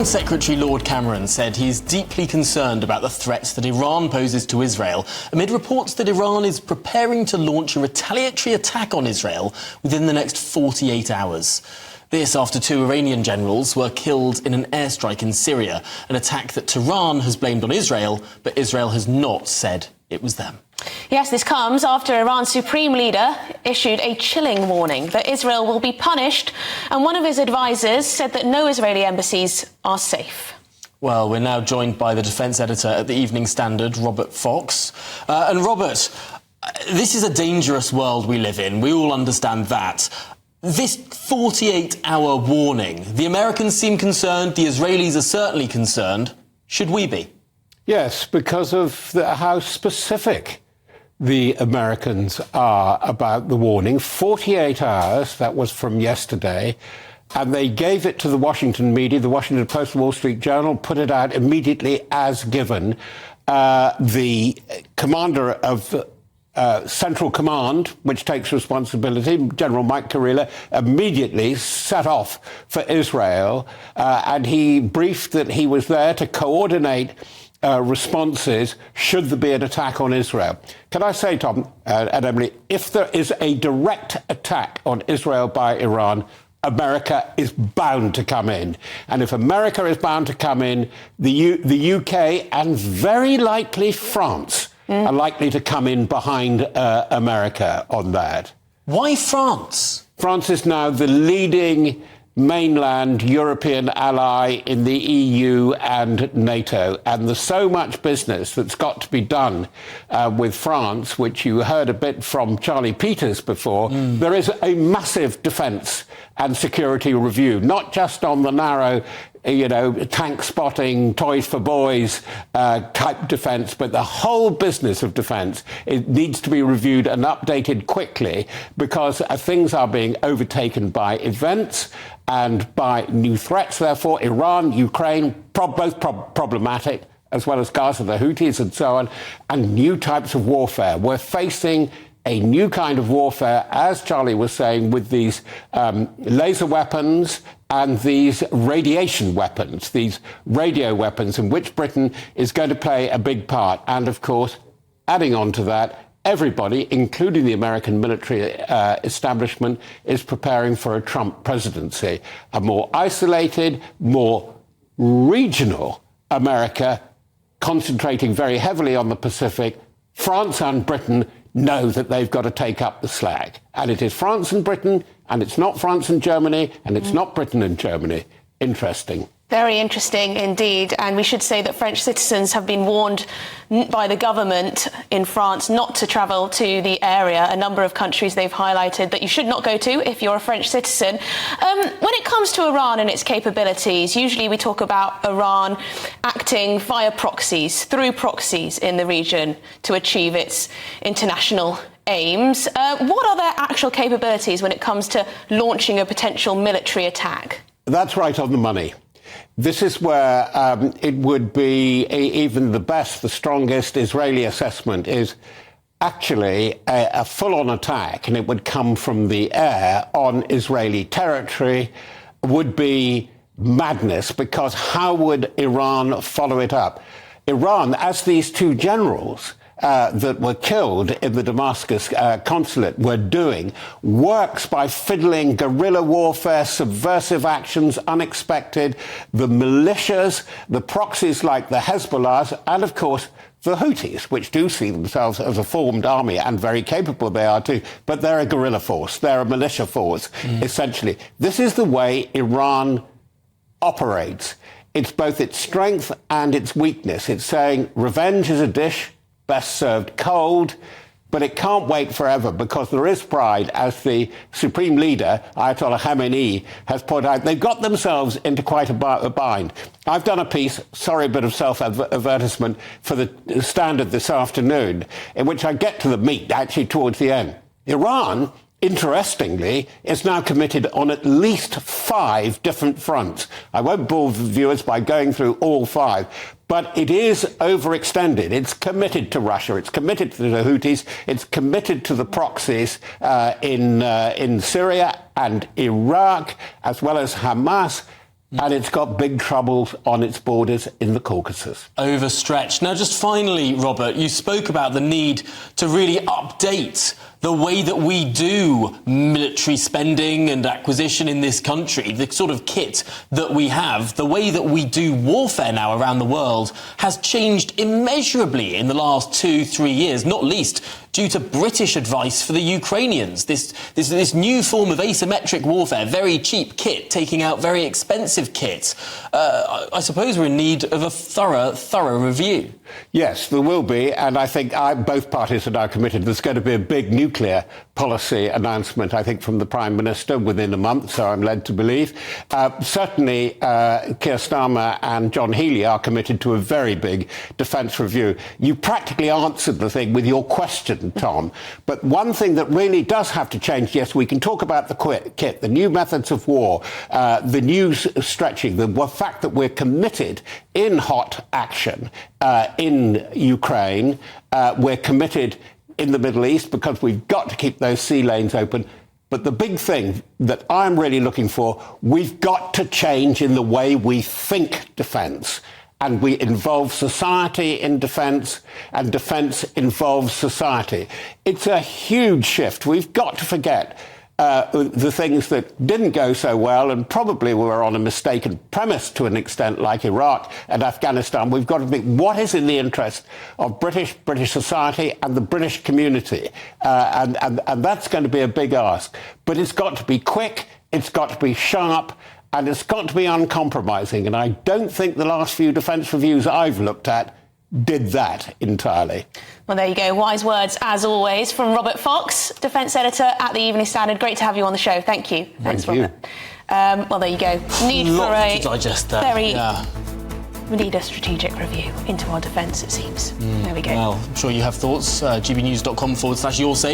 Secretary Lord Cameron said he's deeply concerned about the threats that Iran poses to Israel amid reports that Iran is preparing to launch a retaliatory attack on Israel within the next 48 hours. This after two Iranian generals were killed in an airstrike in Syria, an attack that Tehran has blamed on Israel, but Israel has not said it was them. Yes, this comes after Iran's supreme leader issued a chilling warning that Israel will be punished, and one of his advisers said that no Israeli embassies are safe. Well, we're now joined by the defence editor at the Evening Standard, Robert Fox. And Robert, this is a dangerous world we live in. We all understand that. This 48-hour warning, the Americans seem concerned, the Israelis are certainly concerned. Should we be? Yes, because of how specific the Americans are about the warning. 48 hours, that was from yesterday, and they gave it to the Washington media. The Washington Post, Wall Street Journal put it out immediately as given. The commander of Central Command, which takes responsibility, General Mike Kurilla, immediately set off for Israel, and he briefed that he was there to coordinate responses should there be an attack on Israel. Can I say, Tom and Emily, if there is a direct attack on Israel by Iran, America is bound to come in. And if America is bound to come in, the UK and very likely France are likely to come in behind America on that. Why France? France is now the leading mainland European ally in the EU and NATO, and there's so much business that's got to be done with France, which you heard a bit from Charlie Peters before. There is a massive defence and security review, not just on the narrow, tank spotting, toys for boys type defence, but the whole business of defence. It needs to be reviewed and updated quickly because things are being overtaken by events and by new threats. Therefore, Iran, Ukraine, both problematic, as well as Gaza, the Houthis and so on, and new types of warfare. We're facing a new kind of warfare, as Charlie was saying, with these laser weapons and these radiation weapons, these radio weapons, in which Britain is going to play a big part. And, of course, adding on to that, everybody, including the American military establishment, is preparing for a Trump presidency. A more isolated, more regional America, concentrating very heavily on the Pacific. France and Britain know that they've got to take up the slack. And it is France and Britain, and it's not France and Germany, and it's not Britain and Germany. Interesting. Very interesting indeed. And we should say that French citizens have been warned by the government in France not to travel to the area. A number of countries they've highlighted that you should not go to if you're a French citizen. When it comes to Iran and its capabilities, usually we talk about Iran acting via proxies, through proxies in the region to achieve its international aims. What are their actual capabilities when it comes to launching a potential military attack? That's right on the money. This is where it would be even the best, the strongest Israeli assessment is actually a full-on attack, and it would come from the air on Israeli territory, would be madness, because how would Iran follow it up? Iran, as these two generals that were killed in the Damascus consulate were doing, works by fiddling guerrilla warfare, subversive actions, unexpected, the militias, the proxies like the Hezbollah, and of course the Houthis, which do see themselves as a formed army, and very capable they are too, but they're a guerrilla force, they're a militia force, essentially. This is the way Iran operates. It's both its strength and its weakness. It's saying revenge is a dish best served cold, but it can't wait forever because there is pride, as the supreme leader, Ayatollah Khamenei, has pointed out. They've got themselves into quite a bind. I've done a piece, sorry, a bit of self-advertisement, for the Standard this afternoon, in which I get to the meat, actually, towards the end. Iran, interestingly, is now committed on at least 5 different fronts. I won't bore viewers by going through all 5, but it is overextended. It's committed to Russia. It's committed to the Houthis. It's committed to the proxies in Syria and Iraq, as well as Hamas. and it's got big troubles on its borders in the Caucasus. Overstretched. Now, just finally, Robert, you spoke about the need to really update the way that we do military spending and acquisition in this country, the sort of kit that we have, the way that we do warfare now around the world has changed immeasurably in the last 2-3 years, not least due to British advice for the Ukrainians. This new form of asymmetric warfare, very cheap kit, taking out very expensive kit. I suppose we're in need of a thorough review. Yes, there will be, and I think both parties are now committed. There's going to be a big nuclear policy announcement, I think, from the Prime Minister within a month, so I'm led to believe. Certainly, Keir Starmer and John Healey are committed to a very big defence review. You practically answered the thing with your question, Tom, but one thing that really does have to change, yes, we can talk about the kit, the new methods of war, the new stretching, the fact that we're committed in hot action in Ukraine, we're committed in the Middle East because we've got to keep those sea lanes open. But the big thing that I'm really looking for, we've got to change in the way we think defence. And we involve society in defence, and defence involves society. It's a huge shift. We've got to forget the things that didn't go so well and probably were on a mistaken premise to an extent, like Iraq and Afghanistan. We've got to think what is in the interest of British society and the British community. And that's going to be a big ask. But it's got to be quick, it's got to be sharp, and it's got to be uncompromising. And I don't think the last few defence reviews I've looked at did that entirely. Well, there you go. Wise words, as always, from Robert Fox, defence editor at the Evening Standard. Great to have you on the show. Thank you. Thanks, Robert. Well, there you go. Need for a to digest that. We need a strategic review into our defence, it seems. There we go. Well, I'm sure you have thoughts. gbnews.com/yoursay.